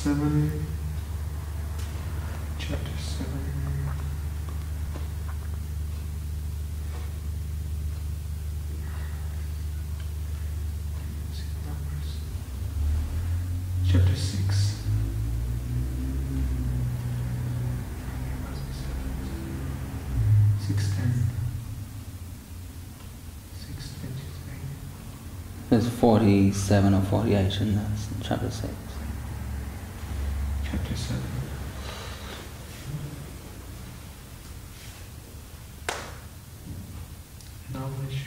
7. Chapter 7. Chapter 6. 6:10. 6:23. There's 47 or 48 in this, in chapter 6. Chapter 7. Knowledge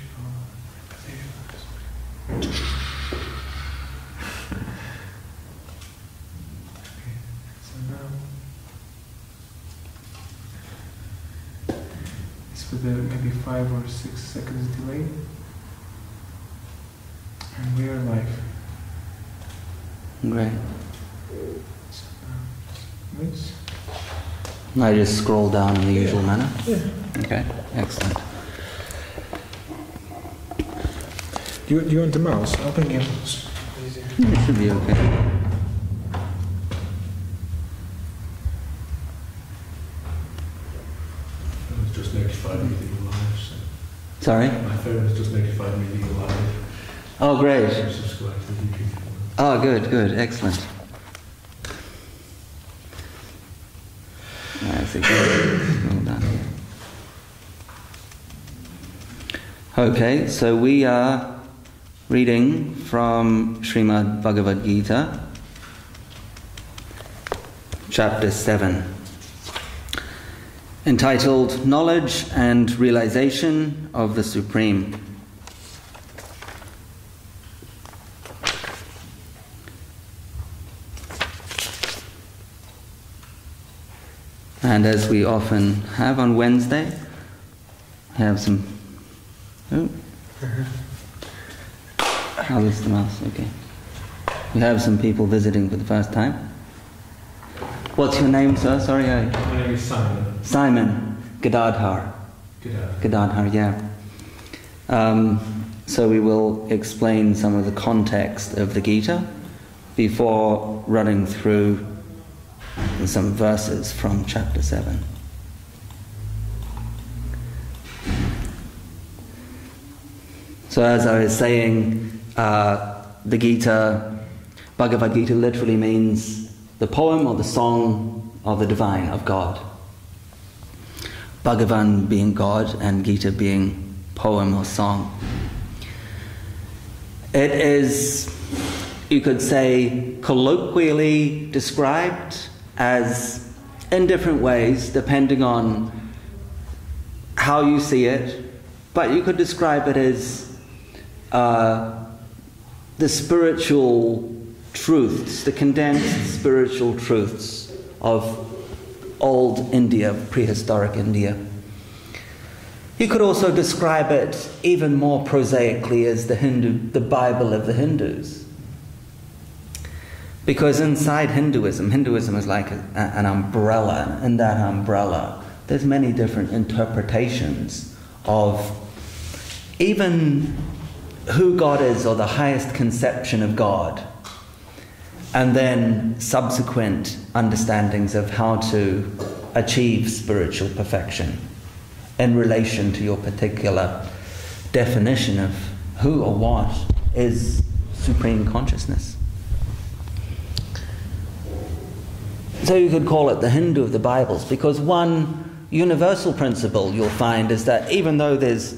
with maybe 5 or 6 seconds delay, and we are live. Great. So let's I just scroll down in the usual manner? Yeah. Okay, excellent. Do you want the mouse? I'll bring you a mouse. It should be okay. Just notified me that you're live. So. Sorry? My phone has just notified me that you're live. Oh, great. So subscribe to the YouTube channel. Oh, good, excellent. That's it. Well done. Okay, so we are reading from Srimad Bhagavad Gita, chapter 7. Entitled Knowledge and Realization of the Supreme. And as we often have on Wednesday, I have some... Oh, this is the mouse, okay. We have some people visiting for the first time. What's your name, sir? Sorry, My name is Simon. Simon. Gadadhar. Gadadhar, yeah. So we will explain some of the context of the Gita before running through some verses from chapter 7. So as I was saying, the Gita, Bhagavad Gita literally means the poem or the song of the divine, of God. Bhagavan being God and Gita being poem or song. It is, you could say, colloquially described as in different ways depending on how you see it, but you could describe it as the spiritual truths, the condensed spiritual truths of old India, prehistoric India. You could also describe it even more prosaically as the Bible of the Hindus. Because inside Hinduism is like an umbrella, and in that umbrella there's many different interpretations of even who God is, or the highest conception of God, and then subsequent understandings of how to achieve spiritual perfection in relation to your particular definition of who or what is supreme consciousness. So you could call it the Hindu of the Bibles, because one universal principle you'll find is that even though there's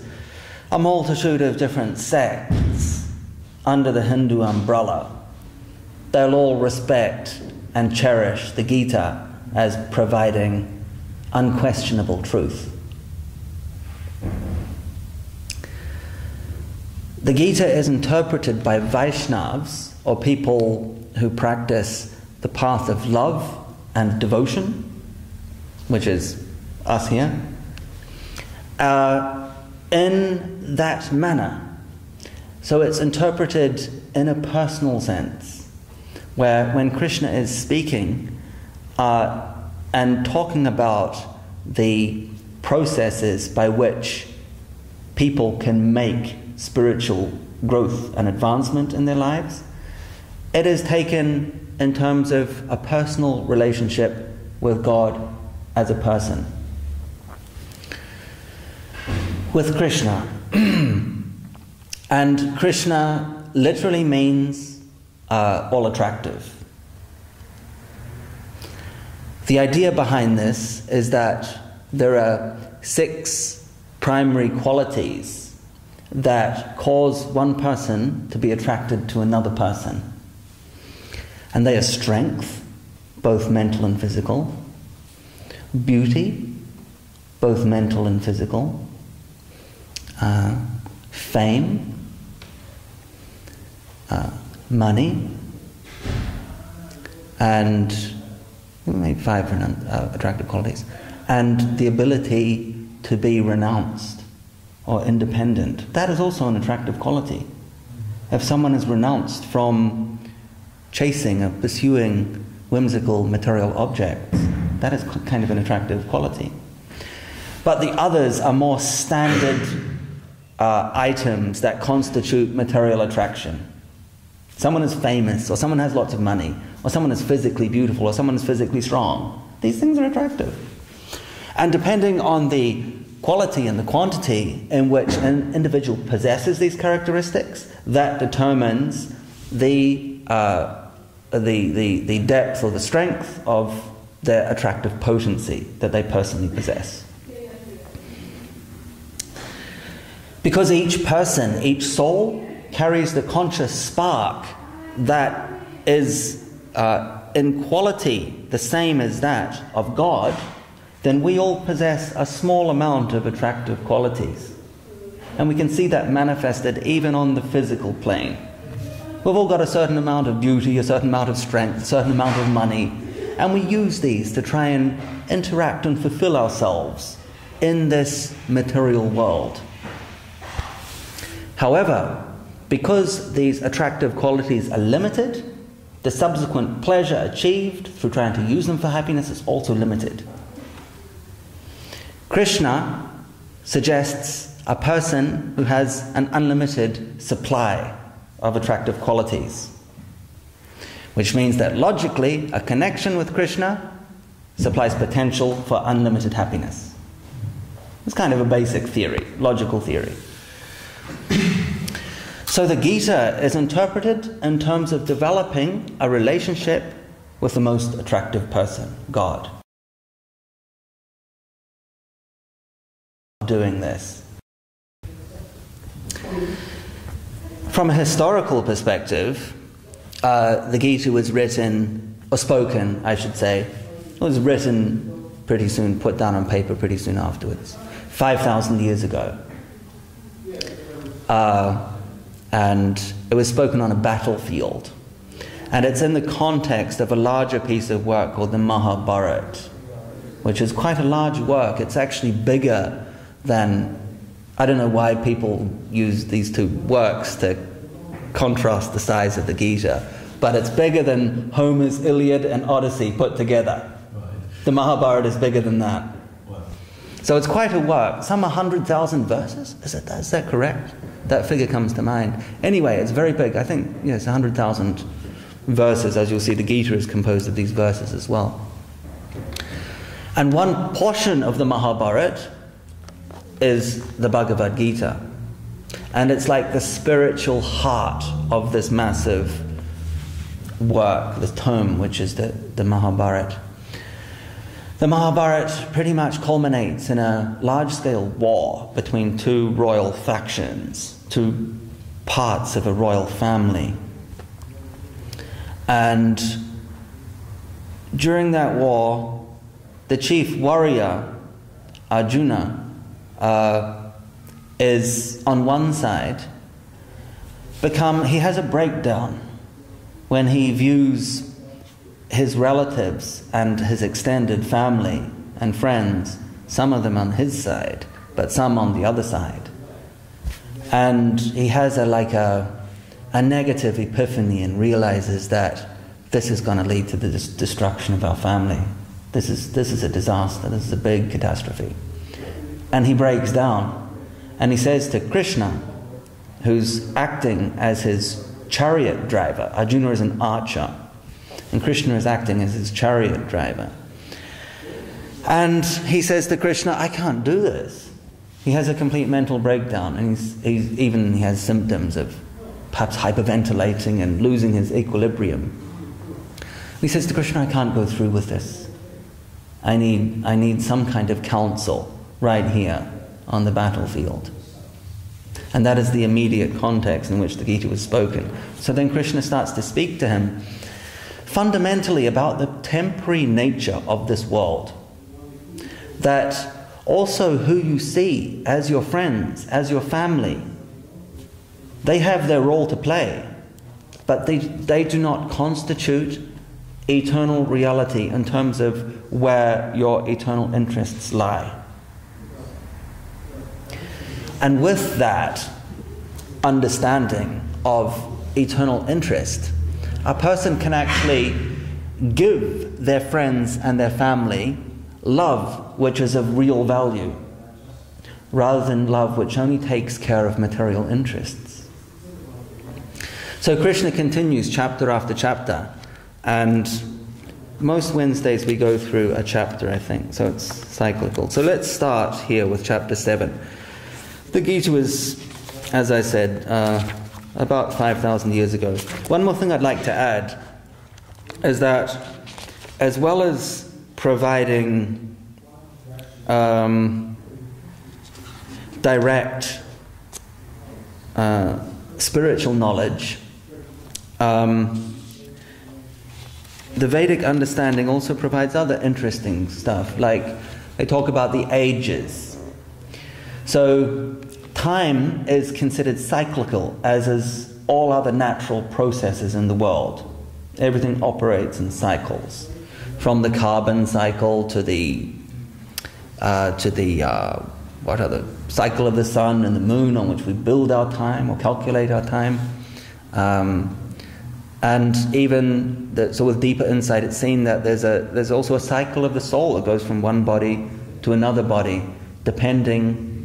a multitude of different sects under the Hindu umbrella, they'll all respect and cherish the Gita as providing unquestionable truth. The Gita is interpreted by Vaishnavas, or people who practice the path of love and devotion, which is us here, in that manner. So it's interpreted in a personal sense, where when Krishna is speaking and talking about the processes by which people can make spiritual growth and advancement in their lives, it is taken in terms of a personal relationship with God as a person. With Krishna. And Krishna literally means all attractive. The idea behind this is that there are 6 primary qualities that cause one person to be attracted to another person. And they are strength, both mental and physical; beauty, both mental and physical; fame, money, and maybe 5 attractive qualities, and the ability to be renounced or independent. That is also an attractive quality. If someone is renounced from chasing or pursuing whimsical material objects, that is kind of an attractive quality. But the others are more standard items that constitute material attraction. Someone is famous, or someone has lots of money, or someone is physically beautiful, or someone is physically strong. These things are attractive. And depending on the quality and the quantity in which an individual possesses these characteristics, that determines the depth or the strength of their attractive potency that they personally possess. Because each person, each soul, carries the conscious spark that is in quality the same as that of God, then we all possess a small amount of attractive qualities. And we can see that manifested even on the physical plane. We've all got a certain amount of beauty, a certain amount of strength, a certain amount of money, and we use these to try and interact and fulfill ourselves in this material world. However, because these attractive qualities are limited, the subsequent pleasure achieved through trying to use them for happiness is also limited. Krishna suggests a person who has an unlimited supply of attractive qualities, which means that logically a connection with Krishna supplies potential for unlimited happiness. It's kind of a basic theory, logical theory. So the Gita is interpreted in terms of developing a relationship with the most attractive person, God. Doing this. From a historical perspective, the Gita was written, or spoken, I should say. It was written pretty soon, put down on paper pretty soon afterwards, 5,000 years ago. And it was spoken on a battlefield. And it's in the context of a larger piece of work called the Mahabharata, which is quite a large work. It's actually bigger than, I don't know why people use these two works to contrast the size of the Gita, but it's bigger than Homer's Iliad and Odyssey put together. Right. The Mahabharata is bigger than that. Wow. So it's quite a work. Some 100,000 verses? Is that correct? That figure comes to mind. Anyway, it's very big. I think it's 100,000 verses. As you'll see, the Gita is composed of these verses as well. And one portion of the Mahabharata is the Bhagavad Gita. And it's like the spiritual heart of this massive work, this tome, which is the Mahabharata. The Mahabharata pretty much culminates in a large-scale war between two royal factions, two parts of a royal family. And during that war, the chief warrior, Arjuna, is on one side, he has a breakdown when he views his relatives and his extended family and friends, some of them on his side, but some on the other side. And he has a negative epiphany and realizes that this is going to lead to the destruction of our family. This is a disaster. This is a big catastrophe. And he breaks down. And he says to Krishna, who's acting as his chariot driver, Arjuna is an archer, And Krishna is acting as his chariot driver. And he says to Krishna, I can't do this. He has a complete mental breakdown, and he has symptoms of perhaps hyperventilating and losing his equilibrium. He says to Krishna, I can't go through with this. I need some kind of counsel right here on the battlefield. And that is the immediate context in which the Gita was spoken. So then Krishna starts to speak to him fundamentally about the temporary nature of this world. That also who you see as your friends, as your family, they have their role to play, but they do not constitute eternal reality in terms of where your eternal interests lie. And with that understanding of eternal interest, a person can actually give their friends and their family love which is of real value, rather than love which only takes care of material interests. So Krishna continues chapter after chapter, and most Wednesdays we go through a chapter, I think, so it's cyclical. So let's start here with chapter 7. The Gita was, as I said, about 5,000 years ago. One more thing I'd like to add is that as well as providing direct spiritual knowledge, the Vedic understanding also provides other interesting stuff, like they talk about the ages. So time is considered cyclical, as is all other natural processes in the world. Everything operates in cycles, from the carbon cycle to the cycle of the sun and the moon, on which we build our time or calculate our time. And even so, with deeper insight, it's seen that there's also a cycle of the soul that goes from one body to another body, depending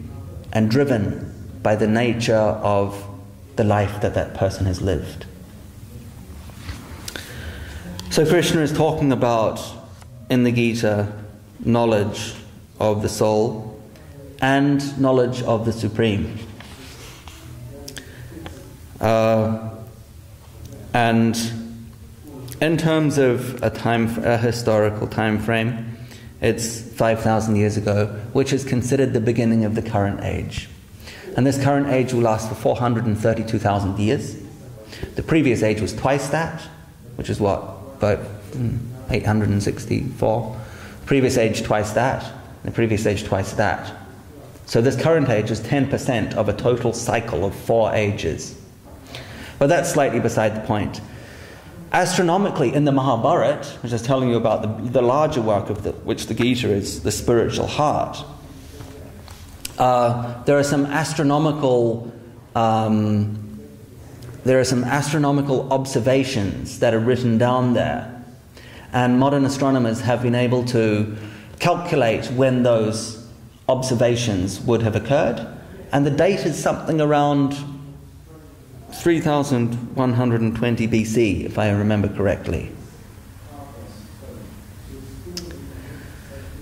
and driven by the nature of the life that person has lived. So Krishna is talking about, in the Gita, knowledge of the soul and knowledge of the Supreme. And in terms of a historical time frame, it's 5,000 years ago, which is considered the beginning of the current age. And this current age will last for 432,000 years. The previous age was twice that, which is what? About 864. Previous age twice that, and the previous age twice that. So this current age is 10% of a total cycle of 4 ages. But that's slightly beside the point. Astronomically, in the Mahabharata, which is telling you about the larger work of which the Gita is the spiritual heart, there are some astronomical observations that are written down there, and modern astronomers have been able to calculate when those observations would have occurred, and the date is something around 3120 BC, if I remember correctly,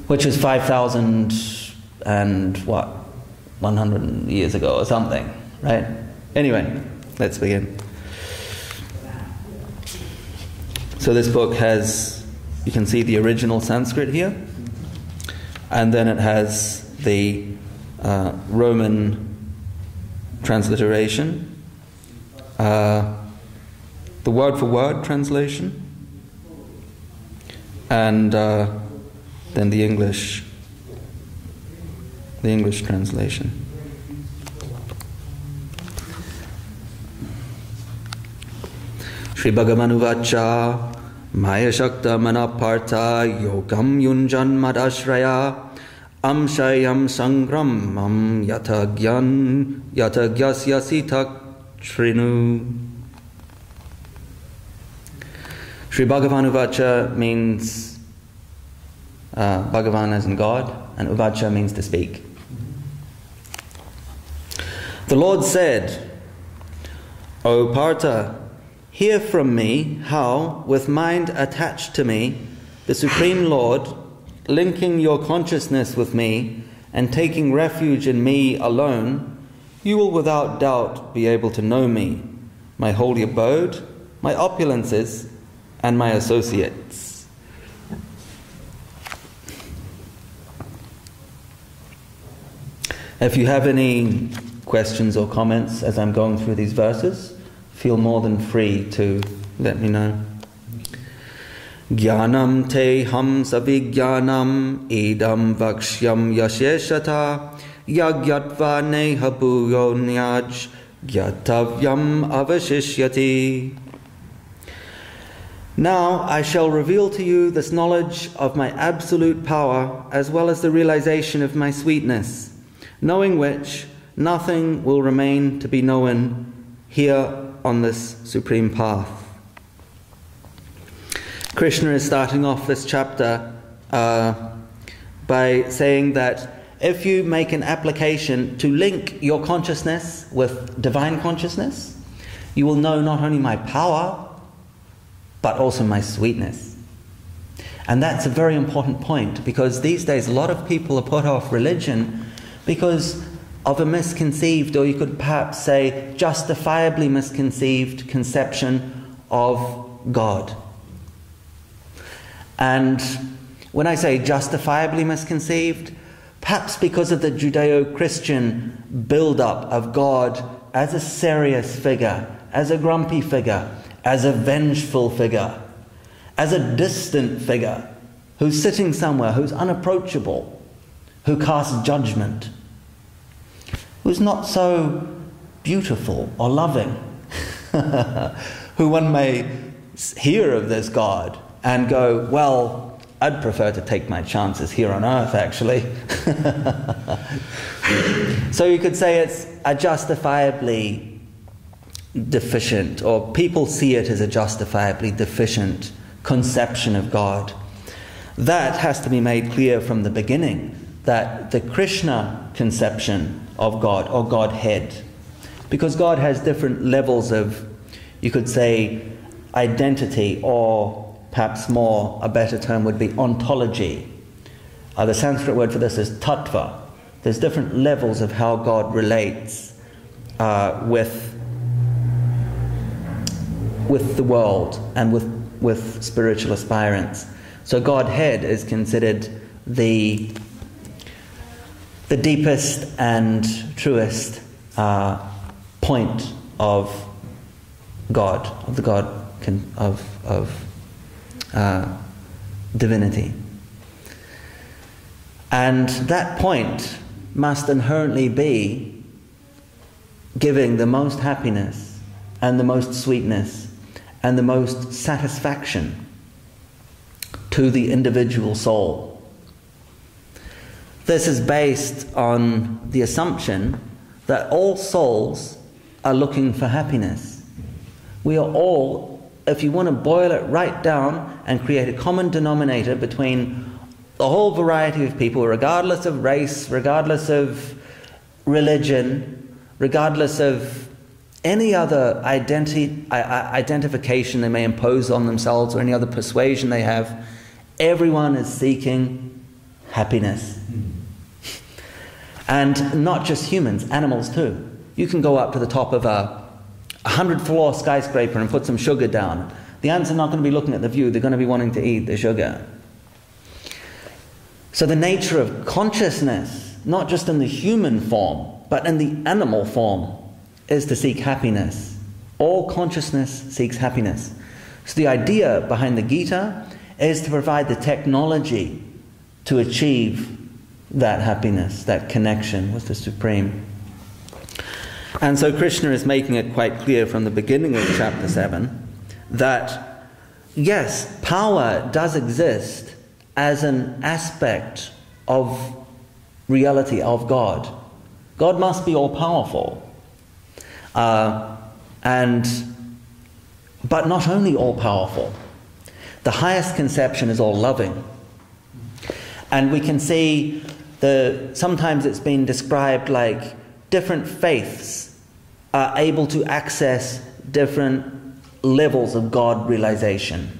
which is 100 years ago or something, right? Anyway, let's begin. So this book has, you can see the original Sanskrit here, and then it has the Roman transliteration, the word-for-word translation, and then the English translation. Shri Bhagavan uvacha Maya Shakta Manaparta Yogam Yunjan Madashraya Amshayam Sangramam Yatagyasyasit Shrinu. Shri Bhagavan uvacha means Bhagavan as in God, and uvacha means to speak. The Lord said, O Partha, Hear from me how, with mind attached to me, the Supreme Lord, linking your consciousness with me and taking refuge in me alone, you will without doubt be able to know me, my holy abode, my opulences, and my associates. If you have any questions or comments as I'm going through these verses, feel more than free to let me know. Jnanam te ham savijnanam idam vakshyam yasheshata yagyatva neha bhuyo nyaj gyatavyam avashishyati. Now I shall reveal to you this knowledge of my absolute power as well as the realization of my sweetness, knowing which nothing will remain to be known here on this supreme path. Krishna is starting off this chapter by saying that if you make an application to link your consciousness with divine consciousness, you will know not only my power, but also my sweetness. And that's a very important point, because these days a lot of people are put off religion because of a misconceived, or you could perhaps say justifiably misconceived, conception of God. And when I say justifiably misconceived, perhaps because of the Judeo-Christian build-up of God as a serious figure, as a grumpy figure, as a vengeful figure, as a distant figure, who's sitting somewhere, who's unapproachable, who casts judgment, who's not so beautiful or loving, who one may hear of this God and go, well, I'd prefer to take my chances here on earth, actually. So you could say it's a justifiably deficient, or people see it as a justifiably deficient conception of God. That has to be made clear from the beginning, that the Krishna conception of God, or Godhead, because God has different levels of, you could say, identity, or perhaps more, a better term would be ontology. The Sanskrit word for this is tattva. There's different levels of how God relates with the world and with spiritual aspirants. So Godhead is considered the deepest and truest point of God, of the God of divinity. And that point must inherently be giving the most happiness and the most sweetness and the most satisfaction to the individual soul. This is based on the assumption that all souls are looking for happiness. We are all, if you want to boil it right down and create a common denominator between the whole variety of people, regardless of race, regardless of religion, regardless of any other identification they may impose on themselves or any other persuasion they have, everyone is seeking happiness. And not just humans, animals too. You can go up to the top of a 100-floor skyscraper and put some sugar down. The ants are not going to be looking at the view, they're going to be wanting to eat the sugar. So the nature of consciousness, not just in the human form, but in the animal form, is to seek happiness. All consciousness seeks happiness. So the idea behind the Gita is to provide the technology to achieve that happiness, that connection with the Supreme. And so Krishna is making it quite clear from the beginning of chapter 7 that, yes, power does exist as an aspect of reality of God. God must be all-powerful. But not only all-powerful. The highest conception is all-loving. And we can see sometimes it's been described like different faiths are able to access different levels of God realization.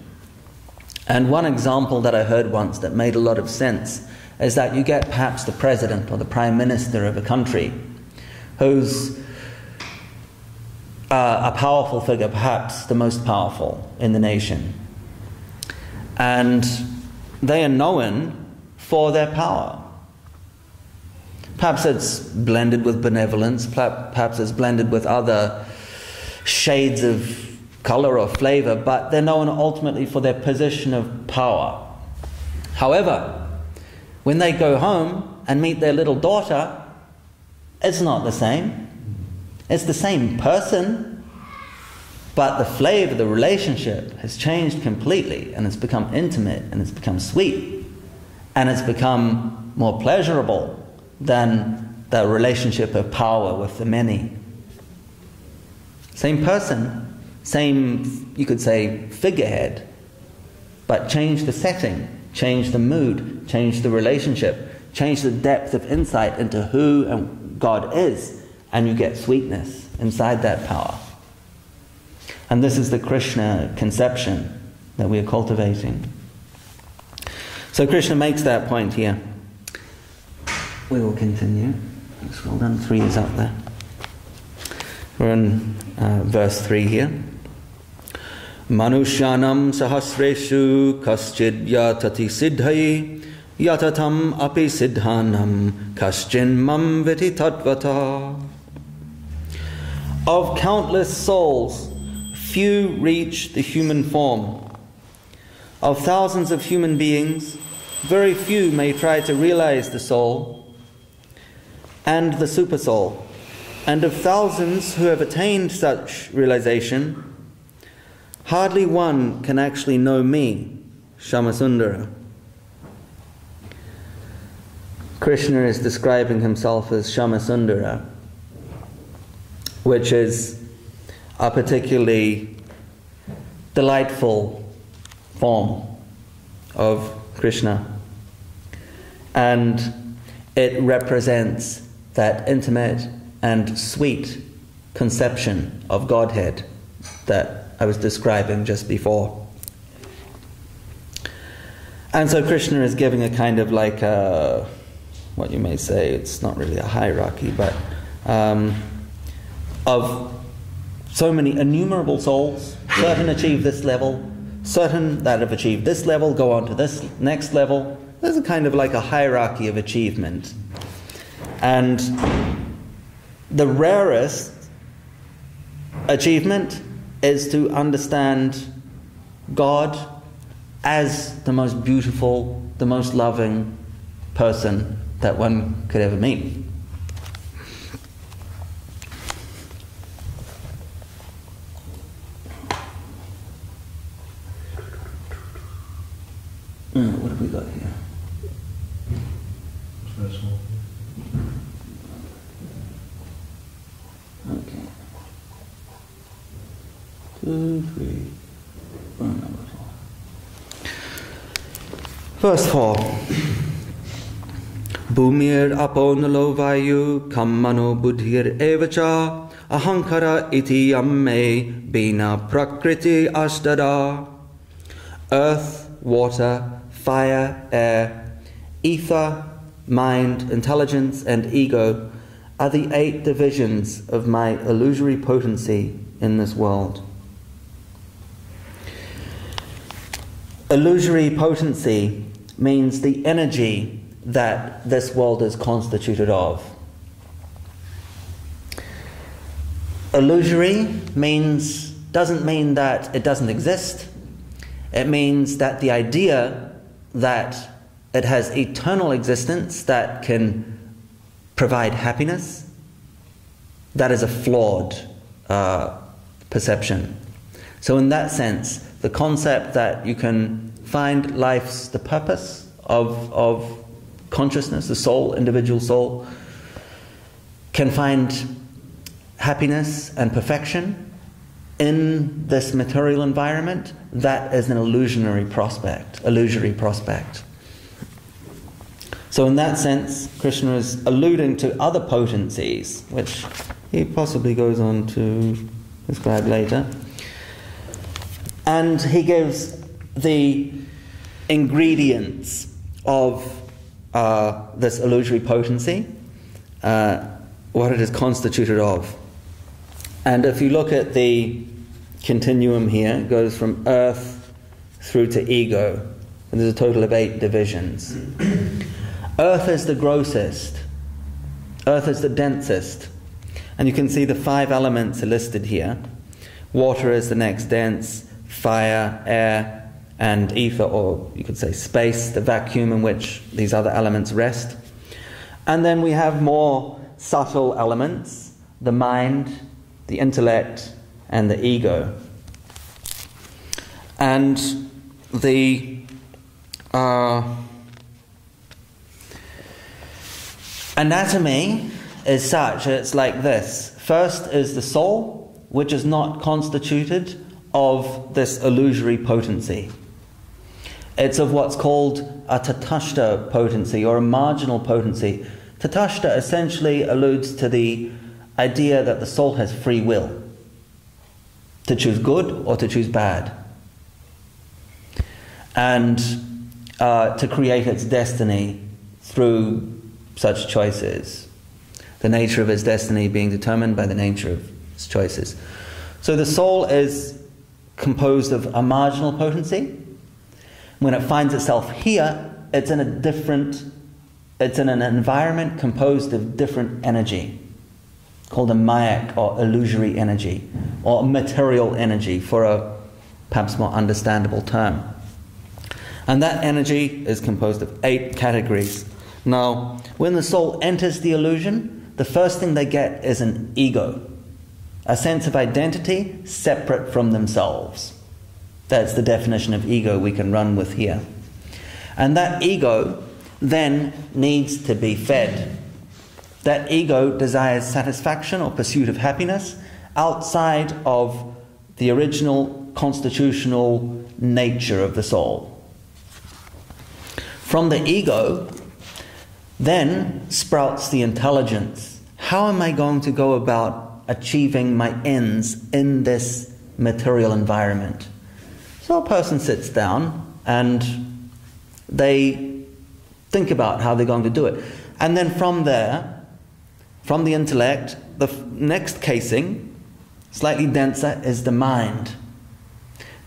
And one example that I heard once that made a lot of sense is that you get perhaps the president or the prime minister of a country who's a powerful figure, perhaps the most powerful in the nation. And they are known for their power. Perhaps it's blended with benevolence, perhaps it's blended with other shades of color or flavor, but they're known ultimately for their position of power. However, when they go home and meet their little daughter, it's not the same. It's the same person, but the flavor, the relationship has changed completely, and it's become intimate, and it's become sweet, and it's become more pleasurable than the relationship of power with the many. Same person, same, you could say, figurehead, but change the setting, change the mood, change the relationship, change the depth of insight into who God is, and you get sweetness inside that power. And this is the Krishna conception that we are cultivating. So Krishna makes that point here. We will continue. Scroll down, 3 is up there. We're in verse 3 here. Manushyanam sahasreshu kaschid yatati siddhai yatatam api siddhanam kaschin mam viti tatvata. Of countless souls, few reach the human form. Of thousands of human beings, very few may try to realize the soul and the supersoul. And of thousands who have attained such realization, hardly one can actually know me, Shamasundara. Krishna is describing himself as Shamasundara, which is a particularly delightful form of Krishna. And it represents that intimate and sweet conception of Godhead that I was describing just before. And so Krishna is giving a kind of like a, what you may say, it's not really a hierarchy, but of so many innumerable souls, certain achieve this level, certain that have achieved this level go on to this next level. There's a kind of like a hierarchy of achievement. And the rarest achievement is to understand God as the most beautiful, the most loving person that one could ever meet. What have we got here? Verse 4. Okay. 2, 3. Number 4. Verse 4. Bhumir aponalo vayu kammano buddhir evacha ahankara iti yamme bina prakriti astada. Earth, water, fire, air, ether, mind, intelligence, and ego are the 8 divisions of my illusory potency in this world. Illusory potency means the energy that this world is constituted of. Illusory doesn't mean that it doesn't exist. It means that the idea that it has eternal existence that can provide happiness, that is a flawed perception. So in that sense, the concept that you can find life's the purpose of consciousness, the soul, individual soul, can find happiness and perfection in this material environment, that is an illusory prospect. So in that sense, Krishna is alluding to other potencies, which he possibly goes on to describe later. And he gives the ingredients of this illusory potency, what it is constituted of. And if you look at the continuum here, it goes from earth through to ego. And there's a total of 8 divisions. Earth is the grossest. Earth is the densest. And you can see the 5 elements are listed here. Water is the next dense, fire, air, and ether, or you could say space, the vacuum in which these other elements rest. And then we have more subtle elements, the mind, the intellect, and the ego. And the anatomy is such, it's like this. First is the soul, which is not constituted of this illusory potency. It's of what's called a tatashta potency, or a marginal potency. Tatashta essentially alludes to the idea that the soul has free will to choose good or to choose bad, and to create its destiny through such choices. The nature of its destiny being determined by the nature of its choices. So the soul is composed of a marginal potency. When it finds itself here, it's in an environment composed of different energy, called a mayak, or illusory energy, or material energy, for a perhaps more understandable term. And that energy is composed of 8 categories. Now, when the soul enters the illusion, the first thing they get is an ego, a sense of identity separate from themselves. That's the definition of ego we can run with here. And that ego then needs to be fed. That ego desires satisfaction or pursuit of happiness outside of the original constitutional nature of the soul. From the ego then sprouts the intelligence. How am I going to go about achieving my ends in this material environment? So a person sits down and they think about how they're going to do it. And then from there, from the intellect, the next casing, slightly denser, is the mind.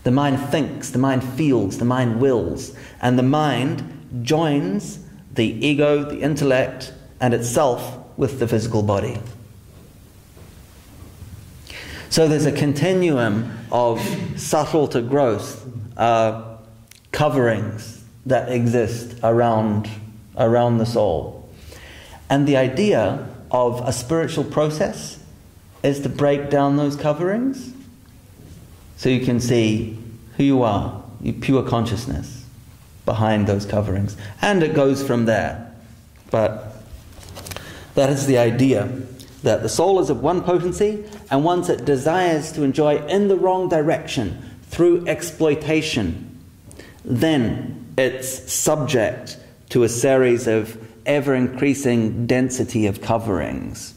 The mind thinks, the mind feels, the mind wills. And the mind joins the ego, the intellect, and itself with the physical body. So there's a continuum of subtle to gross coverings that exist around the soul. And the idea of a spiritual process is to break down those coverings so you can see who you are, your pure consciousness behind those coverings. And it goes from there. But that is the idea, that the soul is of one potency, and once it desires to enjoy in the wrong direction through exploitation, then it's subject to a series of ever-increasing density of coverings,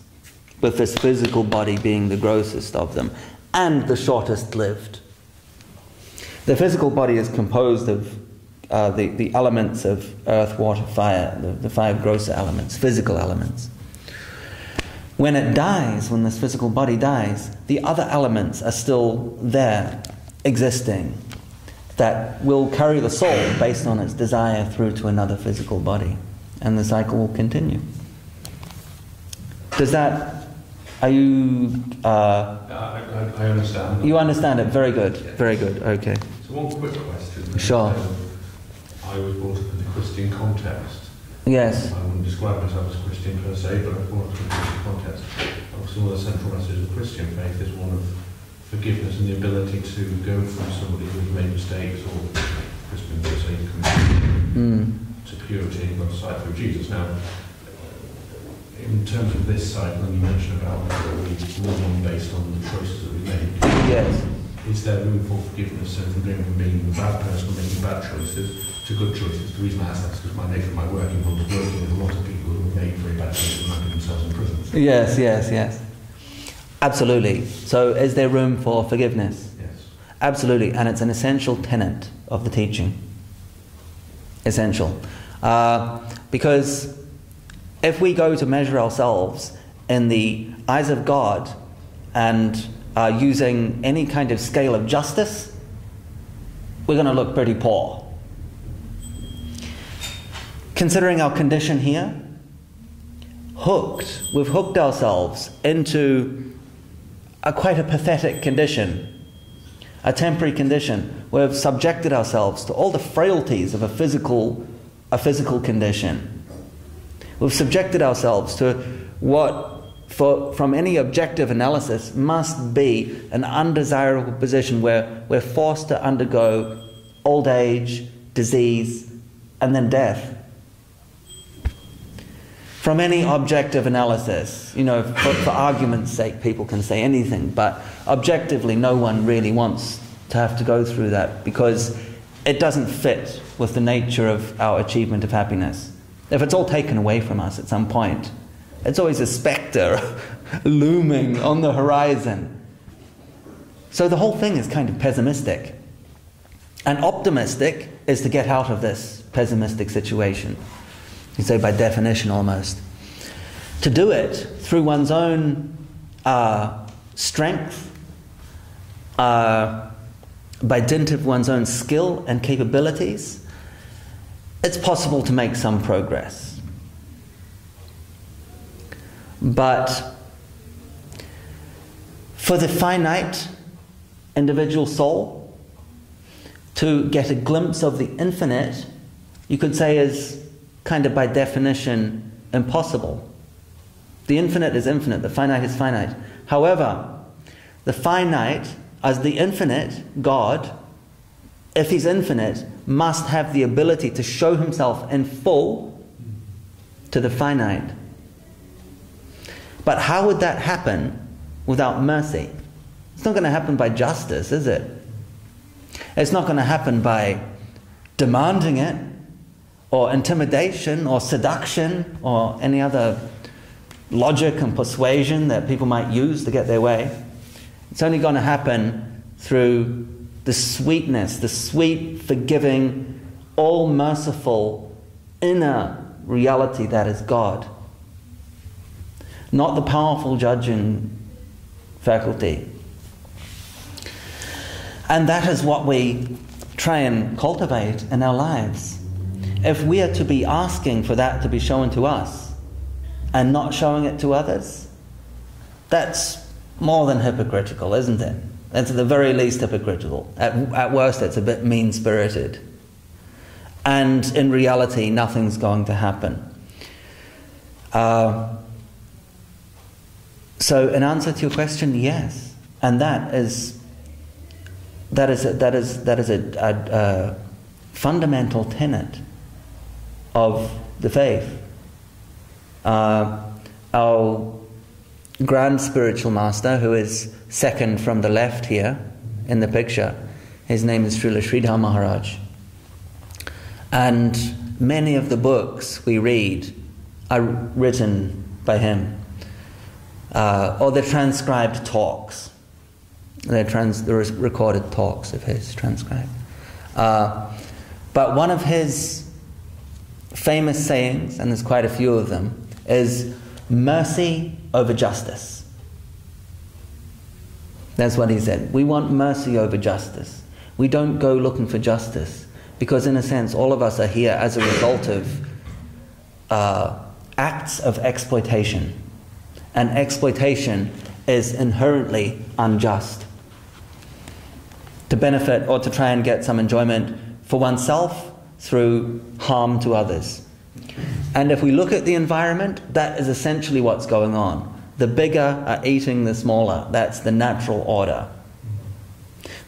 with this physical body being the grossest of them and the shortest lived. The physical body is composed of the elements of earth, water, fire, the 5 grosser elements, physical elements. When it dies, when this physical body dies, the other elements are still there, existing, that will carry the soul based on its desire through to another physical body. And the cycle will continue. Does that... Are you... I understand. You understand it? Very good. Very good. Okay. So one quick question. Sure. I was brought up in a Christian context. Yes. I wouldn't describe myself as Christian per se, but I was brought up in a Christian context. Some of the central messages of Christian faith is one of forgiveness and the ability to go from somebody who's made mistakes, or Christian per se, to purity and God's sight through Jesus. Now, in terms of this cycle, and you mentioned about we move on based on the choices that we make. Yes. Is there room for forgiveness and from being a bad person or making bad choices to good choices? The reason I ask that is because my nature of my work involves working with a lot of people who have made very bad choices and landed themselves in prison. Yes. Absolutely. So is there room for forgiveness? Yes. Absolutely, and it's an essential tenet of the teaching. Essential. Because if we go to measure ourselves in the eyes of God and using any kind of scale of justice, we're going to look pretty poor. Considering our condition here, we've hooked ourselves into quite a pathetic condition, a temporary condition. We've subjected ourselves to all the frailties of a physical condition. We've subjected ourselves to what, from any objective analysis, must be an undesirable position where we're forced to undergo old age, disease, and then death. From any objective analysis, for argument's sake, people can say anything, but objectively, no one really wants to have to go through that because it doesn't fit with the nature of our achievement of happiness. If it's all taken away from us at some point, it's always a spectre looming on the horizon. So the whole thing is kind of pessimistic. And optimistic is to get out of this pessimistic situation. You say by definition almost. To do it through one's own strength, by dint of one's own skill and capabilities, it's possible to make some progress. But for the finite individual soul, to get a glimpse of the infinite, you could say is kind of by definition impossible. The infinite is infinite, the finite is finite. However, the finite, as the infinite, God, if he's infinite, must have the ability to show himself in full to the finite. But how would that happen without mercy? It's not going to happen by justice, is it? It's not going to happen by demanding it, or intimidation, or seduction, or any other logic and persuasion that people might use to get their way. It's only going to happen through the sweetness, the sweet, forgiving, all-merciful inner reality that is God. Not the powerful judging faculty. And that is what we try and cultivate in our lives. If we are to be asking for that to be shown to us and not showing it to others, that's more than hypocritical, isn't it? That's at the very least hypocritical. At worst, it's a bit mean-spirited. And in reality, nothing's going to happen. So, in answer to your question, yes, and that is a fundamental tenet of the faith. Our grand spiritual master, who is second from the left here in the picture, his name is Srila Sridhar Maharaj. And many of the books we read are written by him, or they're transcribed talks. They're recorded talks of his transcribed. But one of his famous sayings, and there's quite a few of them, is mercy over justice. That's what he said. We want mercy over justice. We don't go looking for justice, because in a sense all of us are here as a result of acts of exploitation. And exploitation is inherently unjust. To benefit or to try and get some enjoyment for oneself through harm to others. And if we look at the environment, that is essentially what's going on. The bigger are eating the smaller. That's the natural order.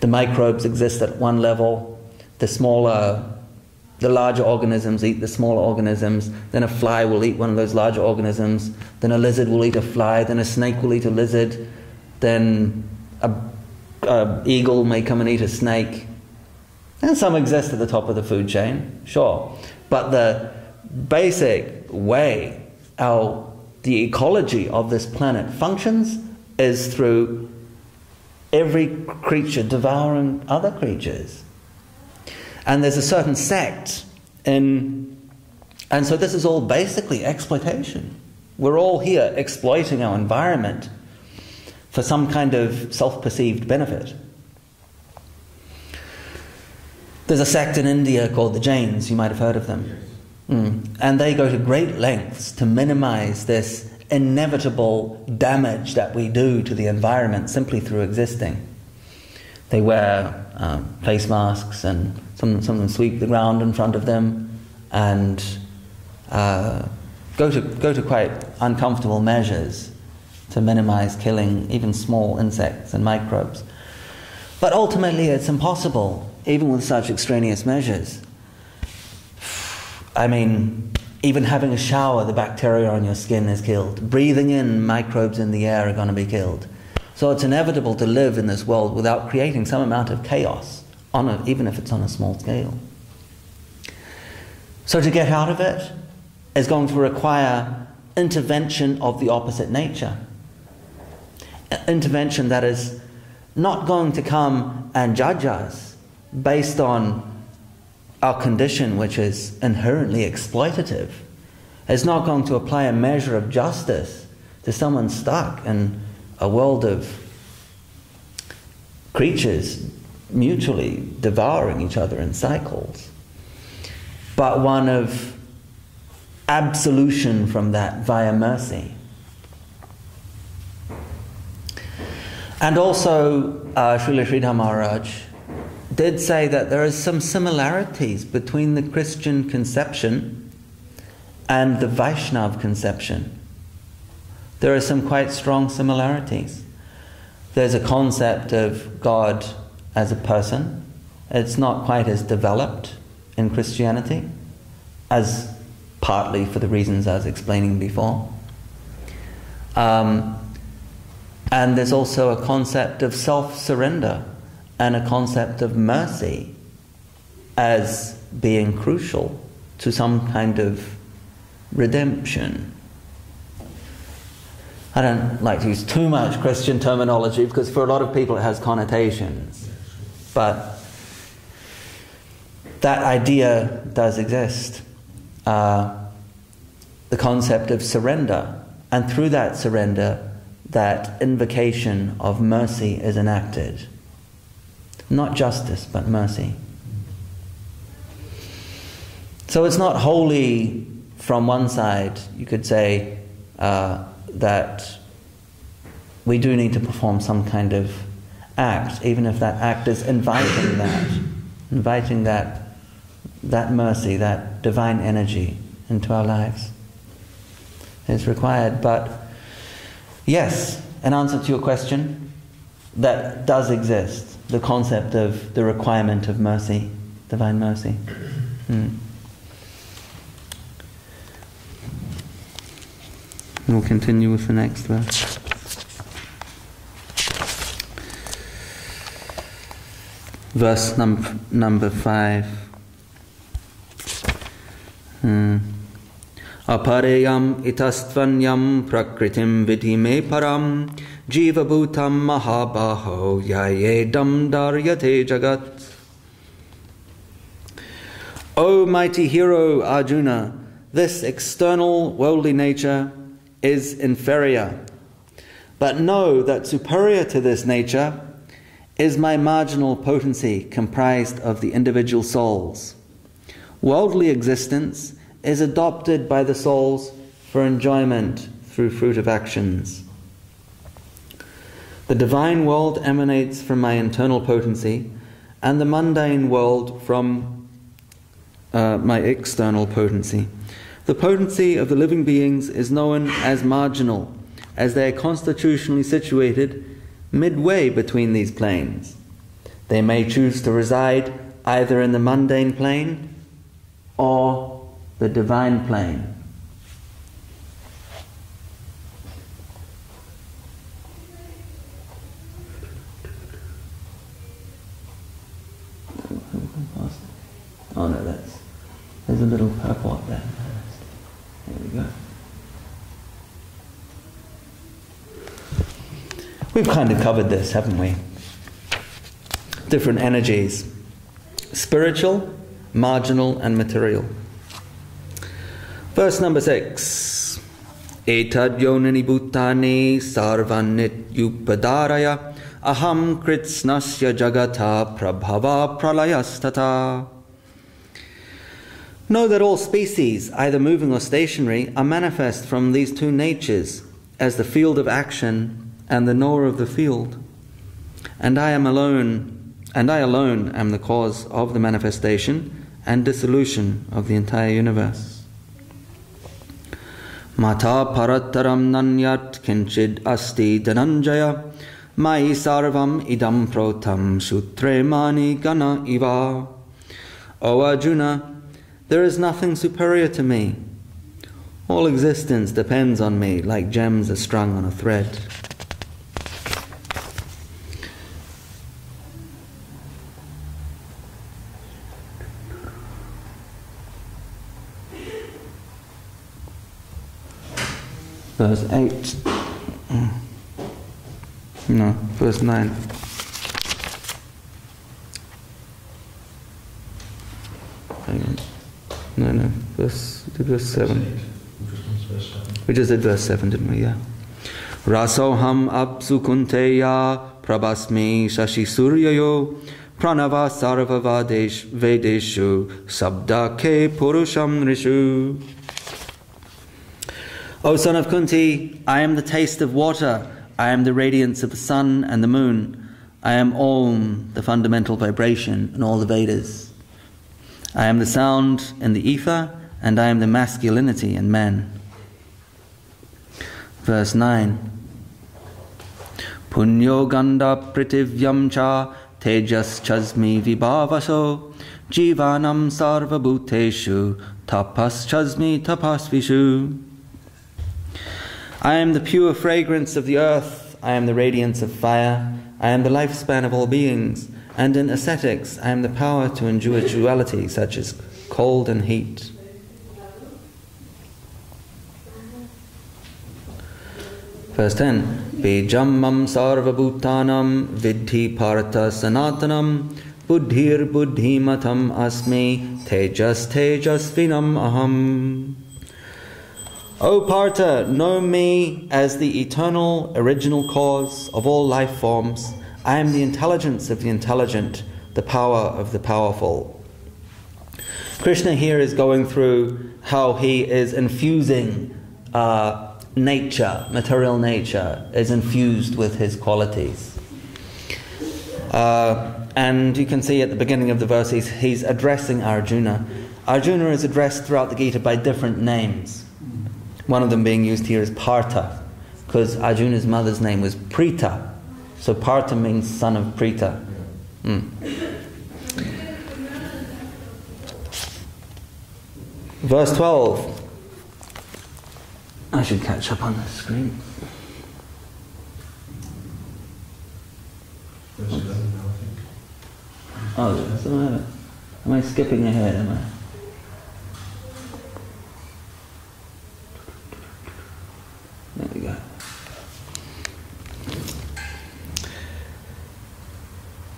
The microbes exist at one level. The larger organisms eat the smaller organisms. Then a fly will eat one of those larger organisms. Then a lizard will eat a fly. Then a snake will eat a lizard. Then a eagle may come and eat a snake. And some exist at the top of the food chain, sure. But the basic way the ecology of this planet functions is through every creature devouring other creatures. And there's a certain sect and so this is all basically exploitation. We're all here exploiting our environment for some kind of self-perceived benefit. There's a sect in India called the Jains, you might have heard of them. And they go to great lengths to minimize this inevitable damage that we do to the environment simply through existing. They wear face masks, and some of them sweep the ground in front of them, and go to quite uncomfortable measures to minimize killing even small insects and microbes. But ultimately it's impossible, even with such extraneous measures. I mean, even having a shower, the bacteria on your skin is killed. Breathing in microbes in the air are going to be killed. So it's inevitable to live in this world without creating some amount of chaos, even if it's on a small scale. So to get out of it is going to require intervention of the opposite nature. Intervention that is not going to come and judge us based on our condition, which is inherently exploitative. It's not going to apply a measure of justice to someone stuck in a world of creatures mutually devouring each other in cycles, but one of absolution from that via mercy. And also, Srila Sridhar Maharaj did say that there are some similarities between the Christian conception and the Vaishnav conception. There are some quite strong similarities. There's a concept of God as a person. It's not quite as developed in Christianity, as partly for the reasons I was explaining before. And there's also a concept of self-surrender and a concept of mercy as being crucial to some kind of redemption. I don't like to use too much Christian terminology because for a lot of people it has connotations. But that idea does exist. The concept of surrender. And through that surrender, that invocation of mercy is enacted. Not justice, but mercy. So it's not wholly from one side, you could say, that we do need to perform some kind of act, even if that act is inviting that mercy, that divine energy into our lives is required. But yes, in answer to your question, that does exist, the concept of the requirement of mercy, divine mercy. We'll continue with the next verse. Verse number 5. Apareyam itastvanyam prakritim vidhi me param jiva bhutam mahabaho yayedam daryate jagat. O mighty hero Arjuna, this external worldly nature is inferior. But know that superior to this nature is my marginal potency comprised of the individual souls. Worldly existence is adopted by the souls for enjoyment through fruit of actions. The divine world emanates from my internal potency, and the mundane world from my external potency. The potency of the living beings is known as marginal, as they are constitutionally situated midway between these planes. They may choose to reside either in the mundane plane or the divine plane. Oh no, there's a little purport there. There we go. We've kind of covered this, haven't we? different energies: spiritual, marginal, and material. Verse number 6. Etad yonani bhutani sarvanit yupadaraya aham kritsnasya jagata prabhava pralayastata. Know that all species, either moving or stationary, are manifest from these two natures as the field of action and the knower of the field. And I alone am the cause of the manifestation and dissolution of the entire universe. Mata parataram nanyat kinchid asti dhananjaya mai sarvam idam protam sutre mani gana iva. O Arjuna, there is nothing superior to me. All existence depends on me like gems are strung on a thread. Verse 8. No, verse 9. Hang on. No, verse 7. We just did verse 7, didn't we? Yeah. Rasoham apsukunteya prabhasmi shashi suryayo pranava sarva vedeshu sabda ke purusham rishu. O son of Kunti, I am the taste of water, I am the radiance of the sun and the moon, I am Om, the fundamental vibration in all the Vedas. I am the sound in the ether, and I am the masculinity in men. Verse 9. Punyo ganda pritivyam cha tejas chasmi vibhavaso jivanam sarva bhuteshu tapas chasmi tapasvishu. I am the pure fragrance of the earth, I am the radiance of fire, I am the lifespan of all beings, and in ascetics I am the power to endure duality such as cold and heat. Verse 10. Bejammam sarva bhutanam vidhi partha sanatanam buddhir buddhimatam asmi tejas tejasvinam aham. O Partha, know me as the eternal original cause of all life forms. I am the intelligence of the intelligent, the power of the powerful. Krishna here is going through how he is infusing nature, material nature, is infused with his qualities. And you can see at the beginning of the verse he's addressing Arjuna. Arjuna is addressed throughout the Gita by different names. One of them being used here is Partha, because Arjuna's mother's name was Prita. So Partha means son of Prita. Verse 12. I should catch up on the screen. Verse 11 now, I think. Oh, so am I skipping ahead, am I? There we go.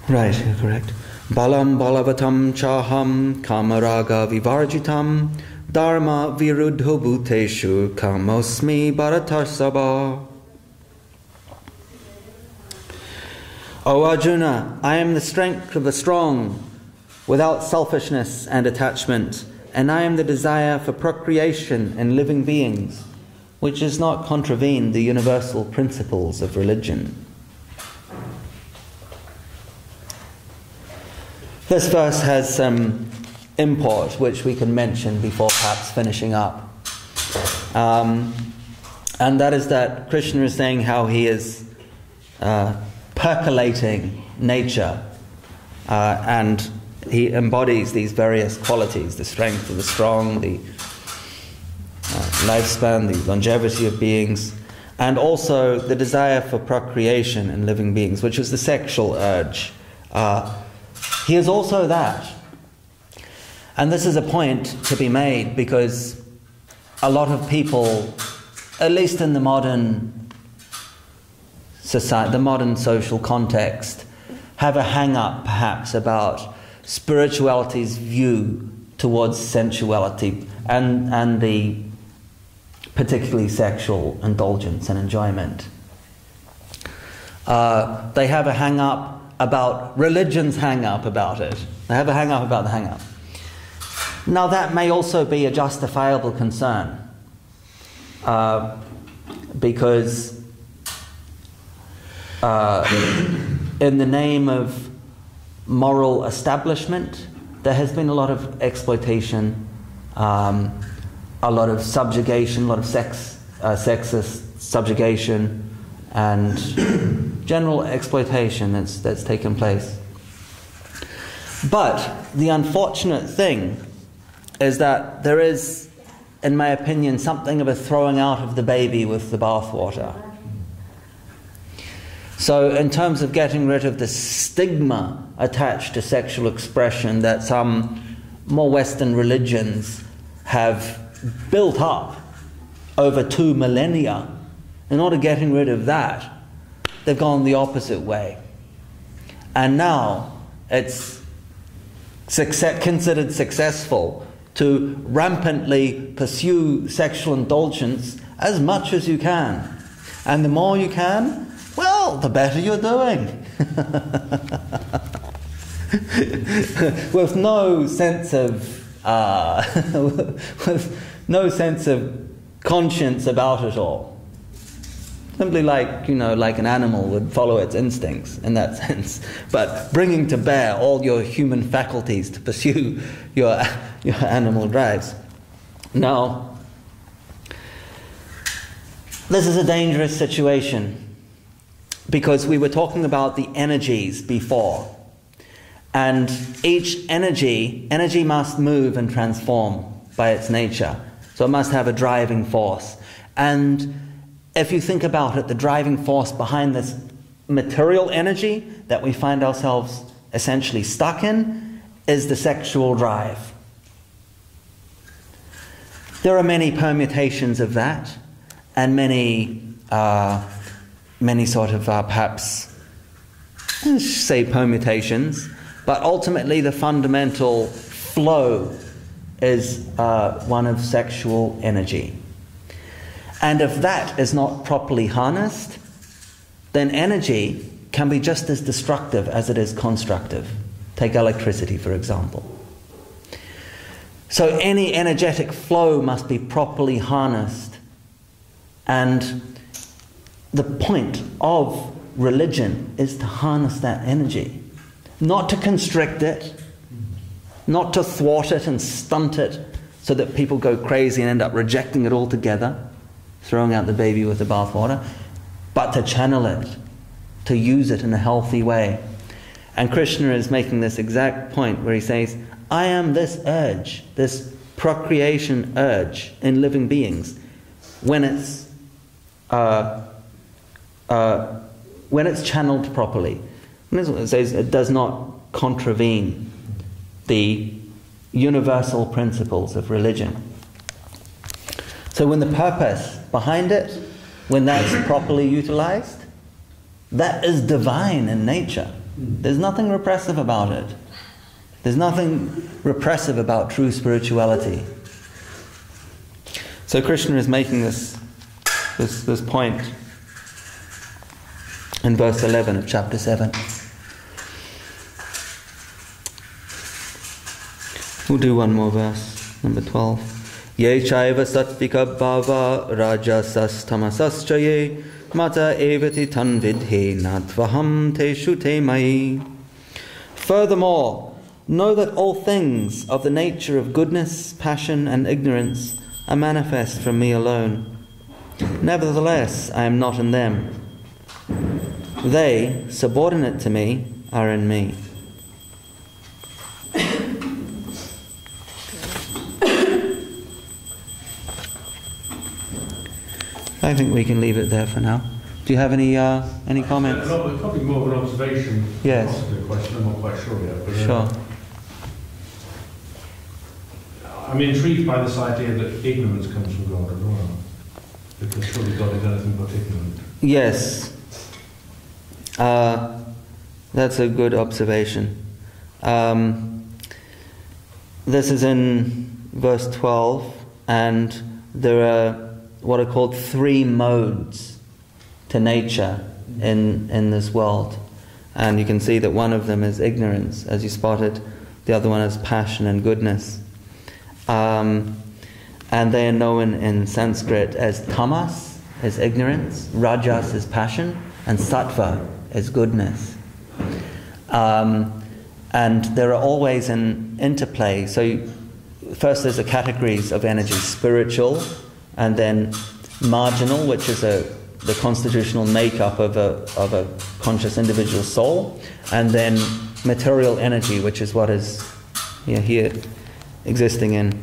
Right, you're correct. Balam balavatam chaham kamaraga vivarjitam dharma viruddho bhuteshu kamosmi bharatarsabha. O Arjuna, I am the strength of the strong, without selfishness and attachment, and I am the desire for procreation in living beings, which does not contravene the universal principles of religion. This verse has some import which we can mention before perhaps finishing up. And that is that Krishna is saying how he is percolating nature and he embodies these various qualities, the strength of the strong, the lifespan, the longevity of beings, and also the desire for procreation in living beings, which is the sexual urge. He is also that. And this is a point to be made because a lot of people, at least in the modern society, the modern social context, have a hang-up, perhaps, about spirituality's view towards sensuality and the particularly sexual indulgence and enjoyment. They have a hang-up about religion's hang-up about it. They have a hang-up about the hang-up. Now that may also be a justifiable concern, because in the name of moral establishment, there has been a lot of exploitation, a lot of subjugation, a lot of sexist subjugation, and general exploitation that's taken place. But the unfortunate thing is that there is, in my opinion, something of a throwing out of the baby with the bathwater. So in terms of getting rid of the stigma attached to sexual expression that some more Western religions have built up over 2 millennia, in order getting rid of that, they've gone the opposite way. And now it's considered successful to rampantly pursue sexual indulgence as much as you can. And the more you can, well, the better you're doing. With no sense of conscience about it all. Simply like an animal would follow its instincts in that sense, but bringing to bear all your human faculties to pursue your animal drives. Now, this is a dangerous situation, because we were talking about the energies before, and each energy must move and transform by its nature, so it must have a driving force. And if you think about it, the driving force behind this material energy that we find ourselves essentially stuck in is the sexual drive. There are many permutations of that, and many sort of perhaps, let's say permutations, but ultimately the fundamental flow is one of sexual energy. And if that is not properly harnessed, then energy can be just as destructive as it is constructive. Take electricity, for example. So any energetic flow must be properly harnessed. And the point of religion is to harness that energy. Not to constrict it, not to thwart it and stunt it so that people go crazy and end up rejecting it altogether, throwing out the baby with the bathwater, but to channel it, to use it in a healthy way. And Krishna is making this exact point where he says, I am this urge, this procreation urge in living beings, when it's channeled properly. And this is what it says, it does not contravene the universal principles of religion. So when the purpose behind it, when that's properly utilized, that is divine in nature. There's nothing repressive about it. There's nothing repressive about true spirituality. So Krishna is making this point in verse 11 of chapter 7. We'll do one more verse, number 12. Ye chaiva sattvika bhava rajasas tamasascha ye mata evati tanvidhe natvaham teshu te mai. Furthermore, know that all things of the nature of goodness, passion and ignorance are manifest from me alone. Nevertheless, I am not in them. They, subordinate to me, are in me. I think we can leave it there for now. Do you have any comments? Probably more of an observation. Yes. Possibly a question. I'm not quite sure yet. But, sure. I'm intrigued by this idea that ignorance comes from God as well, because surely God is anything but ignorant. Yes. That's a good observation. This is in verse 12, and there are what are called 3 modes to nature in this world. And you can see that one of them is ignorance, as you spotted. The other one is passion and goodness. And they are known in Sanskrit as tamas, is ignorance, rajas is passion, and sattva is goodness. And there are always an interplay. So first there's the categories of energy: spiritual, and then marginal, which is the constitutional makeup of a conscious individual soul, and then material energy, which is what is here existing in.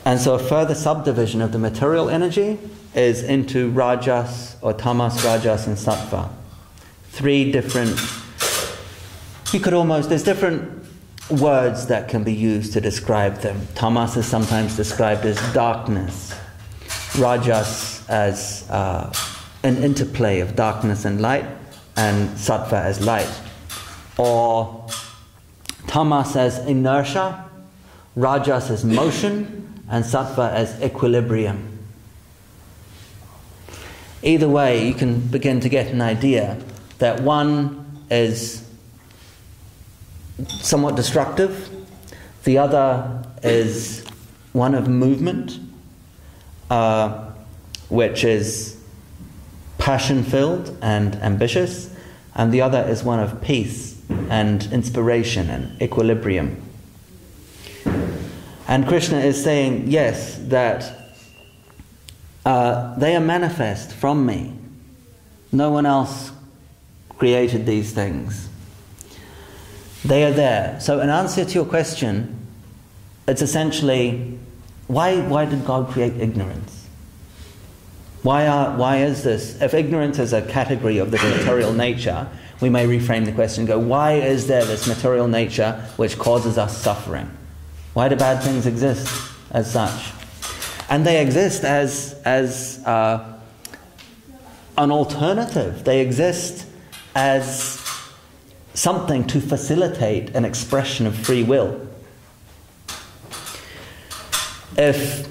And so a further subdivision of the material energy is into rajas or tamas, rajas, and sattva. 3 different, there's different words that can be used to describe them. Tamas is sometimes described as darkness, rajas as an interplay of darkness and light, and sattva as light. Or tamas as inertia, rajas as motion, and sattva as equilibrium. Either way, you can begin to get an idea that one is somewhat destructive, the other is one of movement, which is passion-filled and ambitious, and the other is one of peace and inspiration and equilibrium. And Krishna is saying, yes, that they are manifest from me. No one else created these things. They are there. So in answer to your question, it's essentially, why did God create ignorance? Why is this? If ignorance is a category of this material nature, we may reframe the question and go, why is there this material nature which causes us suffering? Why do bad things exist as such? And they exist as an alternative. They exist as something to facilitate an expression of free will. If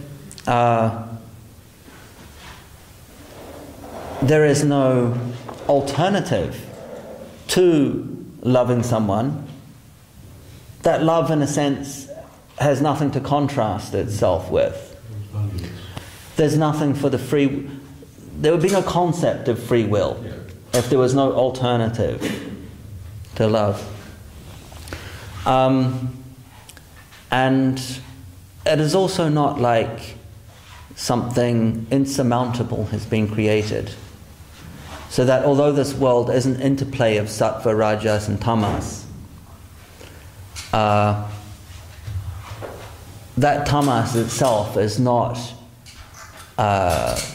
there is no alternative to loving someone, that love, in a sense, has nothing to contrast itself with. There's nothing for the free... There would be no concept of free will if there was no alternative to love. And it is also not like something insurmountable has been created. So that although this world is an interplay of sattva, rajas, and tamas, that tamas itself is not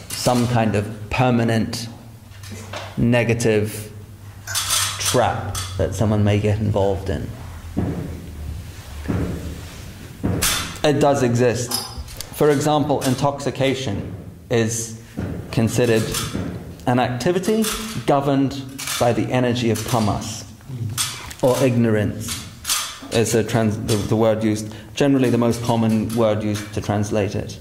some kind of permanent negative trap that someone may get involved in. It does exist. For example, intoxication is considered an activity governed by the energy of tamas, or ignorance is the word used, generally the most common word used to translate it.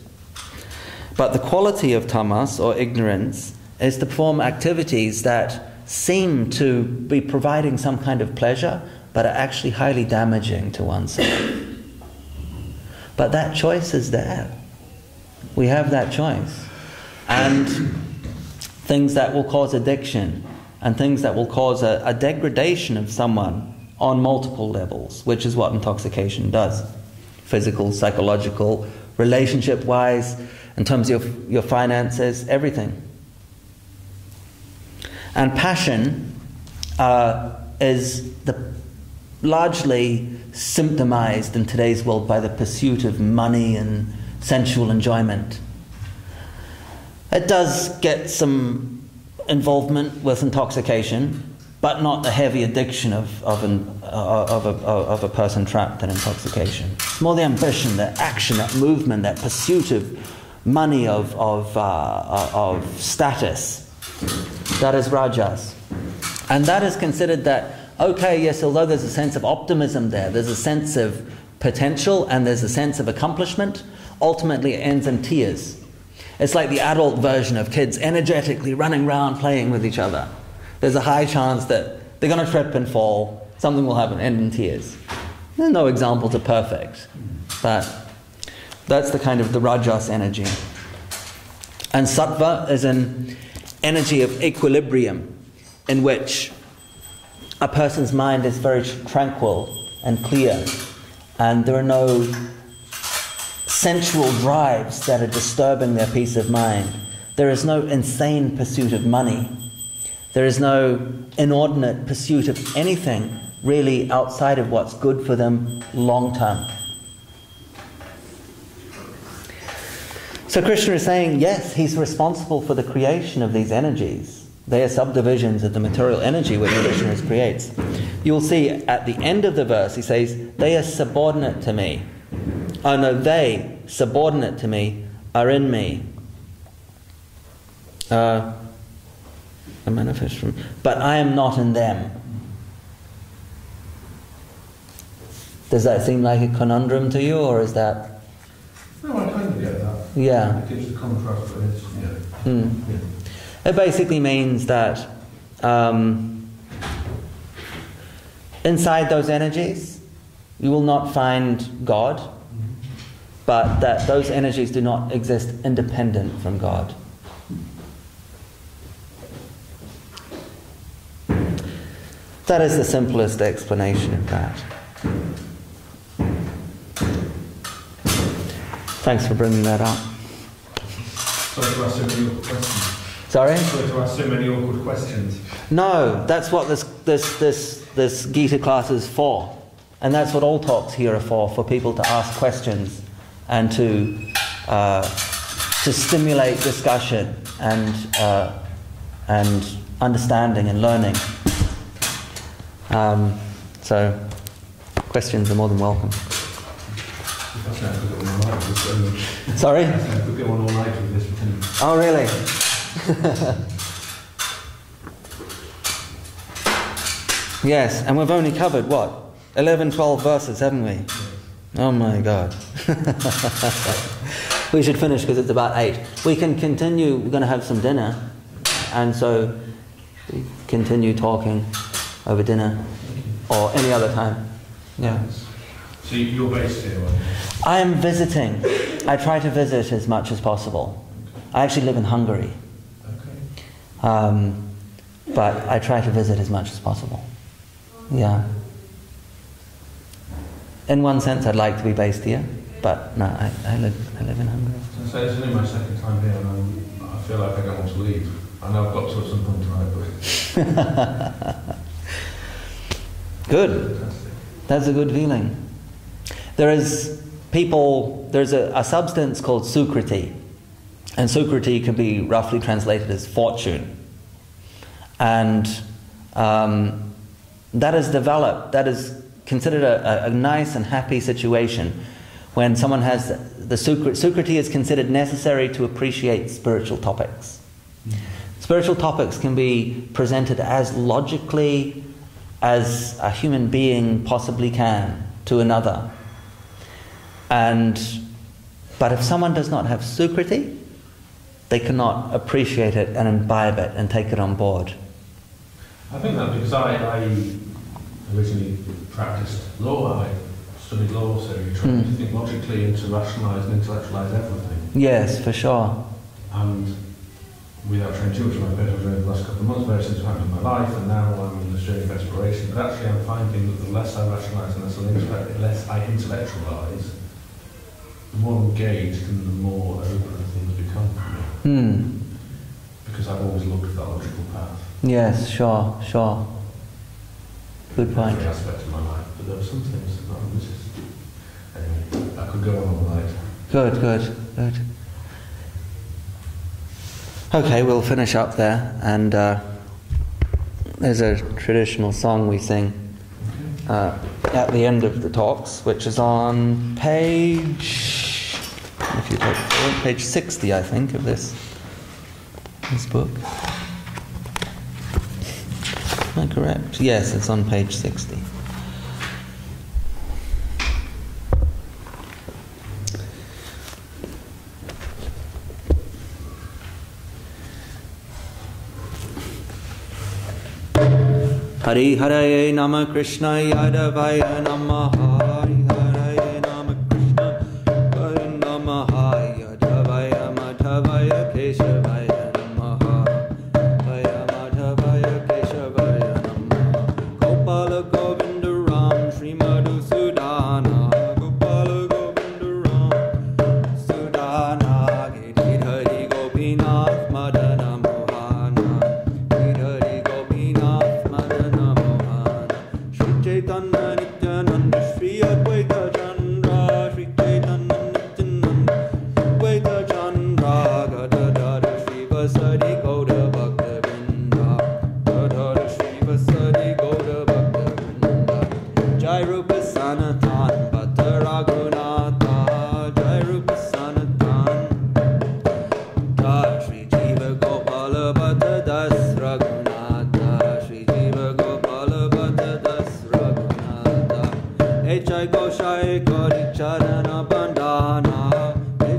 But the quality of tamas, or ignorance, is to perform activities that seem to be providing some kind of pleasure, but are actually highly damaging to oneself. But that choice is there. We have that choice. And things that will cause addiction, and things that will cause a degradation of someone on multiple levels, which is what intoxication does. Physical, psychological, relationship-wise, in terms of your finances, everything. And passion is largely symptomized in today's world by the pursuit of money and sensual enjoyment. It does get some involvement with intoxication, but not the heavy addiction of a person trapped in intoxication. It's more the ambition, the action, that movement, that pursuit of money, of status. That is rajas. And that is considered that okay, yes, although there's a sense of optimism there, there's a sense of potential and there's a sense of accomplishment, ultimately it ends in tears. It's like the adult version of kids energetically running around playing with each other. There's a high chance that they're going to trip and fall, something will happen, end in tears. There's no examples are perfect, but that's the kind of the rajas energy. And sattva is an energy of equilibrium in which a person's mind is very tranquil and clear, and there are no sensual drives that are disturbing their peace of mind. There is no insane pursuit of money. There is no inordinate pursuit of anything really outside of what's good for them long term. So Krishna is saying, yes, he's responsible for the creation of these energies. They are subdivisions of the material energy which Krishna creates. You'll see at the end of the verse, he says, they are subordinate to me. Oh no, they, subordinate to me, are in me. A manifest from, but I am not in them. Does that seem like a conundrum to you, or is that? No, I kind of get that. Yeah. It gives the contrast, but it's, yeah. It basically means that inside those energies, you will not find God, but that those energies do not exist independent from God. That is the simplest explanation of that. Thanks for bringing that up. Sorry to ask so many awkward questions. Sorry? Sorry to ask so many awkward questions. No, that's what this Gita class is for. And that's what all talks here are for people to ask questions and to stimulate discussion and understanding and learning. So, questions are more than welcome. Sorry? I could go on all night with this. Oh, really? Yes, and we've only covered, what? 11, 12 verses, haven't we? Oh my God. We should finish because it's about 8. We can continue, we're going to have some dinner, and so we continue talking over dinner or any other time. Yeah. So you're based here, aren't you? I am visiting. I try to visit as much as possible. I actually live in Hungary. Okay. But I try to visit as much as possible. Yeah. In one sense, I'd like to be based here, but no, I live in Hungary. So it's only my second time here, and I feel like I don't want to leave. I know I've got to at some point tonight, but good. fantastic. That's a good feeling. There's a substance called sukriti, and sukriti can be roughly translated as fortune. And that is developed, that is considered a nice and happy situation when someone has the sukriti is considered necessary to appreciate spiritual topics. Spiritual topics can be presented as logically as a human being possibly can to another. But if someone does not have sukriti, they cannot appreciate it and imbibe it and take it on board. I think that because I originally practiced law, I studied law, so you try to think logically and to rationalise and intellectualise everything. Yes, for sure. And without trying too much of my bed over the last couple of months, various things have happened in my life, and now I'm in this journey of exploration. But actually I'm finding that the less I rationalise and the less I intellectualise, the more engaged and the more open things become for me. Because I've always looked at that logical path. Yes, sure. Good point. Every aspect of my life, but there are some things that I'm resistant. Anyway, I could go on all night. Good. Okay, we'll finish up there, and there's a traditional song we sing at the end of the talks, which is on page, if you take it forward, page 60, I think, of this book. Am I correct? Yes, it's on page 60. Hari Hare Nama Krishna Yadavaya Namaha. Hari Hare Nama Krishna Namaha Yadavaya Madhavaya Keshavaya Namaha. Vaya Madhavaya Keshavaya Namaha. Gopala Govinda Ram Sri Madhusudana. Gopala Govinda Ram Sudana. Giri Hari Gopinath Madana Mohana. Giri Hari Gopinath Madana Mohana. Shri Chaitanya Nityananda Shri Advaita Chandra. Shri Chaitanya Nityananda Advaita Chandra. Gadadhar Shri Vasari Gaura Bhakta Vrinda. Gadadhar Shri Vasari Gaura Bhakta Vrinda. Jai Rupa Sanatan Bhatta Raghunatha. Jai Rupa Sanatan Bhatta Shri Jiva Gopala Bhatta Das Raghunatha. Shri Jiva Gopala Bhatta Das Raghunatha. Jai Goshai Gauri Charana Bandhana.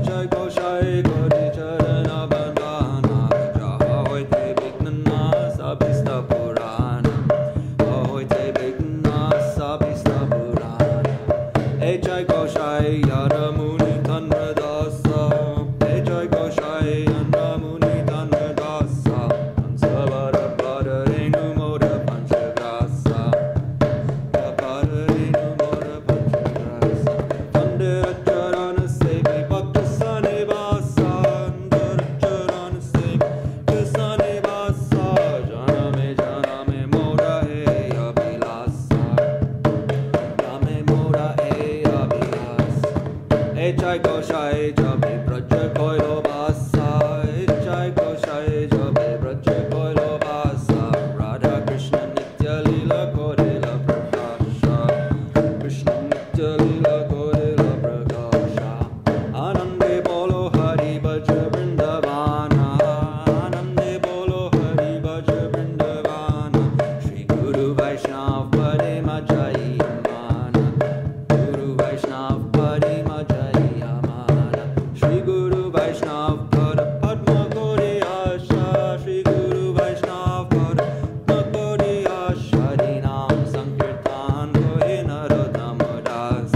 Jai Goshai Gauri Charana Bandhana. Jaha Hoite Vignana Sabhista Purana. Hoite Vignana Sabhista Purana. Jai Goshai Yara Muni Tanra Dasa. Jai Goshai Yara Muni Tanra Dasa. Ansavara Pada Renu Moda Panchagrasa. Pada Renu Moda Panchagrasa. Pandira Charana Sevi Bhakta Sanivasa. Pandira Charana Sevi Sanivasa. Janame Moda He Abhilasa. Janame Moda He Abhilasa. Jai Goshai Jabe Braja Koilo Vasa. Jai Goshai Jabe Braja Koilo Vasa. Radha Krishna Nitya Lila Korela Prakasha. Krishna Nitya Lila Korela Prakasha. Anande Bolo Hari Bhaja Vrindavana. Anande Bolo Hari Bhaja Vrindavana. Shri Guru Vaishnav Padema Jayamana. Guru Vaishnav Padema Jayamana. Shri Guru Vaishnav Pada Padma Gauri Asha. Shri Guru Vaishnav Pada Gauri Asha. Nam Sankirtan Kore Narottama Das.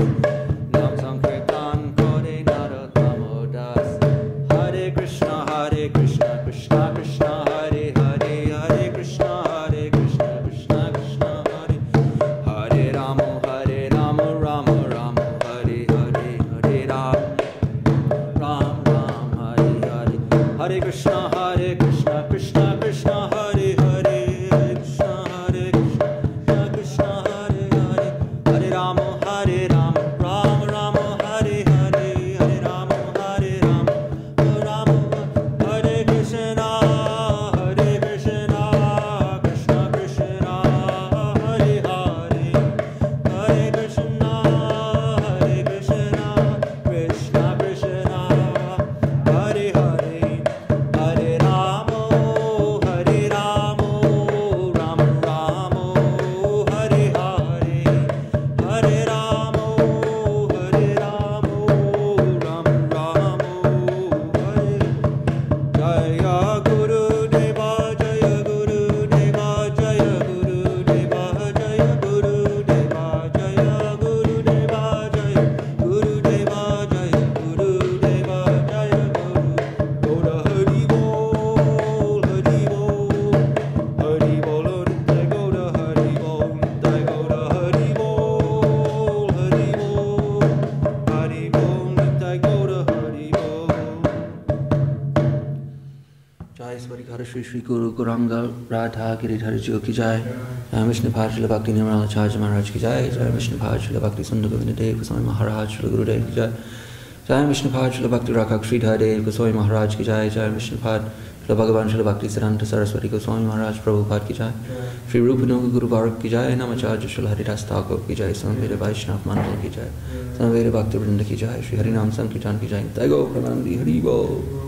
Nam Sankirtan Kore Narottama Das. Hare Krishna Krishna Krishna Hare Hare. Hare Krishna Krishna Krishna Hare. Hare Rama Rama Rama Hare Hare. Hare Ram Ram Hare Hare. Hare Krishna Krishna Krishna Hare Hare. Hare Krishna Krishna Krishna Hare Hare. Hare Rama Rama Hare Hare. Hare Rama Rama Hare Krishna Krishna Krishna Hare Hare. Hare Krishna Krishna Krishna Hare Hare. Hare Rama Rama Rama Hare Hare. Hare Rama Rama Rama Hare. Jaya Guru Deva Jaya Guru Deva Jaya Guru Deva Jaya Guru Deva Jaya Guru Deva Jaya Guru Deva Jaya Guru Deva Jaya Guru. Gaura Hari Bol Hari Bol Hari Bol Nitai Gaura Hari Bol Nitai Gaura Hari Bol Hari Bol Hari Bol Nitai Gaura Hari Bol. Jai Svarikara Shri Shri Guru Gauranga Radha Giridhar Ji Ki Jai. Jai Vishnu Pad Srila Bhakti Nirmala Charja Maharaj Ki Jai. Jai Vishnu Pad Srila Bhakti Sundar Govinda Dev Goswami Maharaj Srila Gurudev Ki Jai. Jai Vishnu Pad Srila Bhakti Rakha Sridhar Dev Goswami Maharaj Ki Jai. Jai Vishnu Pad Srila Bhagavan Srila Bhakti Siddhanta Saraswati Goswami Maharaj Prabhupada Ki Jai. Shri Rupanuga Guru Bharat Ki Jai. Namacharya Srila Haridas Thakur Ki Jai. Samveda Vaishnav Mandal Ki Jai. Samveda Bhakti Vrinda Ki Jai. Shri Harinam Sankirtan Ki Jai. Taigo Pranandi Hari Bol.